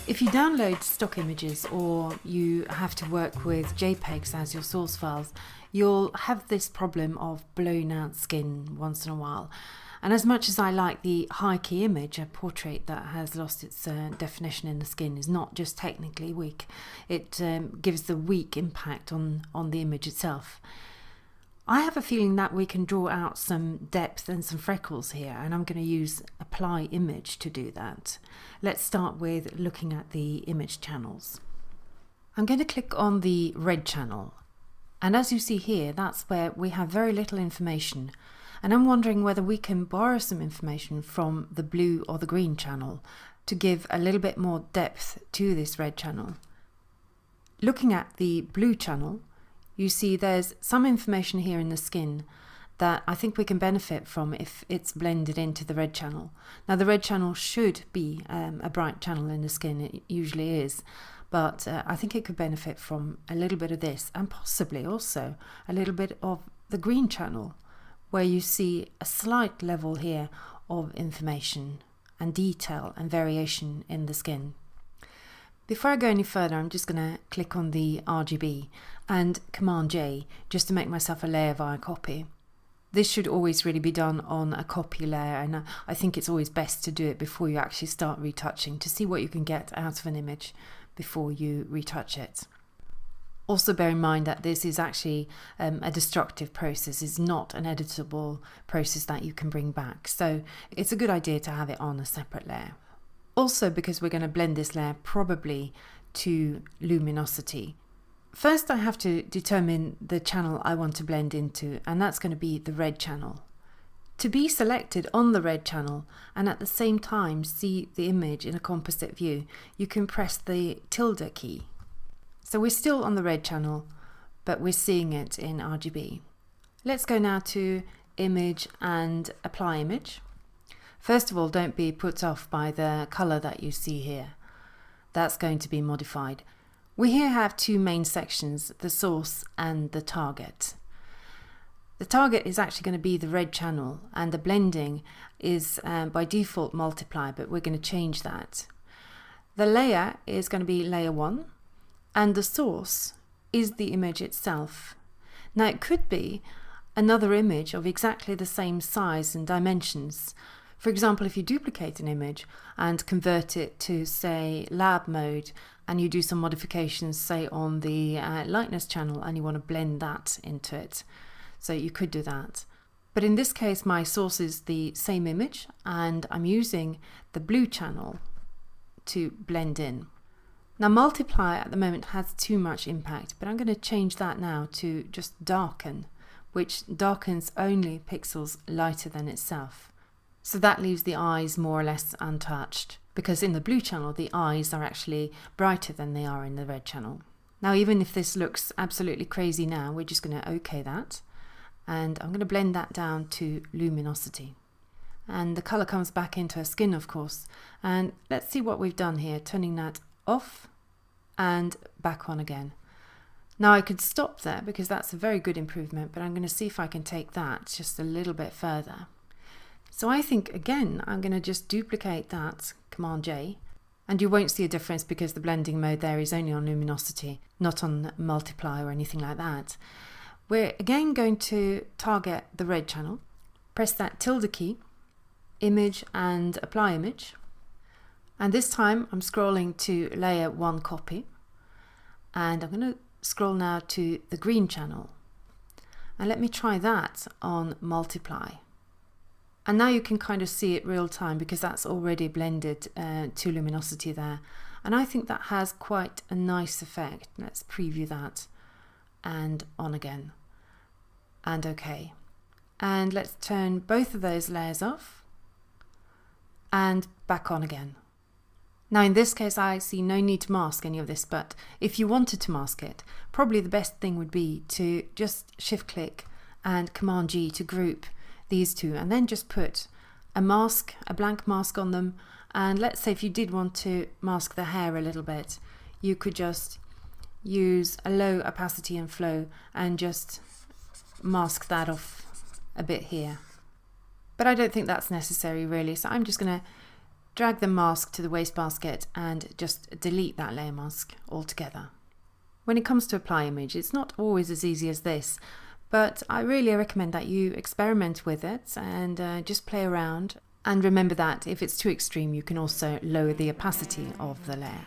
If you download stock images or you have to work with JPEGs as your source files, you'll have this problem of blown out skin once in a while. And as much as I like the high key image, a portrait that has lost its definition in the skin is not just technically weak, it gives the weak impact on the image itself. I have a feeling that we can draw out some depth and some freckles here, and I'm going to use Apply Image to do that. Let's start with looking at the image channels. I'm going to click on the red channel, and as you see here, that's where we have very little information, and I'm wondering whether we can borrow some information from the blue or the green channel to give a little bit more depth to this red channel. Looking at the blue channel, you see there's some information here in the skin that I think we can benefit from if it's blended into the red channel. Now the red channel should be a bright channel in the skin, it usually is, but I think it could benefit from a little bit of this and possibly also a little bit of the green channel, where you see a slight level here of information and detail and variation in the skin. Before I go any further, I'm just going to click on the RGB and Command J just to make myself a layer via copy. This should always really be done on a copy layer, and I think it's always best to do it before you actually start retouching to see what you can get out of an image before you retouch it. Also bear in mind that this is actually a destructive process. It's not an editable process that you can bring back, so it's a good idea to have it on a separate layer. Also, because we're going to blend this layer probably to luminosity, first I have to determine the channel I want to blend into, and that's going to be the red channel. To be selected on the red channel and at the same time see the image in a composite view, you can press the tilde key. So we're still on the red channel, but we're seeing it in RGB. Let's go now to Image and Apply Image. First of all, don't be put off by the color that you see here. That's going to be modified. We here have two main sections, the source and the target. The target is actually going to be the red channel, and the blending is by default multiply, but we're going to change that. The layer is going to be layer 1, and the source is the image itself. Now it could be another image of exactly the same size and dimensions. For example, if you duplicate an image and convert it to, say, lab mode, and you do some modifications, say, on the lightness channel, and you want to blend that into it. So you could do that. But in this case, my source is the same image, and I'm using the blue channel to blend in. Now, multiply at the moment has too much impact, but I'm going to change that now to just darken, which darkens only pixels lighter than itself. So that leaves the eyes more or less untouched, because in the blue channel the eyes are actually brighter than they are in the red channel. Now even if this looks absolutely crazy now, we're just going to OK that, and I'm going to blend that down to luminosity. And the colour comes back into her skin, of course, and let's see what we've done here, turning that off and back on again. Now I could stop there because that's a very good improvement, but I'm going to see if I can take that just a little bit further. So I think, again, I'm going to just duplicate that, Command J, and you won't see a difference because the blending mode there is only on luminosity, not on multiply or anything like that. We're again going to target the red channel, press that tilde key, Image and Apply Image, and this time I'm scrolling to layer 1 copy, and I'm going to scroll now to the green channel, and let me try that on multiply. And now you can kind of see it real time because that's already blended to luminosity there. And I think that has quite a nice effect. Let's preview that and on again. And OK. And let's turn both of those layers off and back on again. Now in this case I see no need to mask any of this, but if you wanted to mask it, probably the best thing would be to just shift click and Command G to group these two, and then just put a mask, a blank mask on them. And let's say if you did want to mask the hair a little bit, you could just use a low opacity and flow and just mask that off a bit here. But I don't think that's necessary really, so I'm just going to drag the mask to the wastebasket and just delete that layer mask altogether. When it comes to apply image, it's not always as easy as this, but I really recommend that you experiment with it and just play around. And remember that if it's too extreme, you can also lower the opacity of the layer.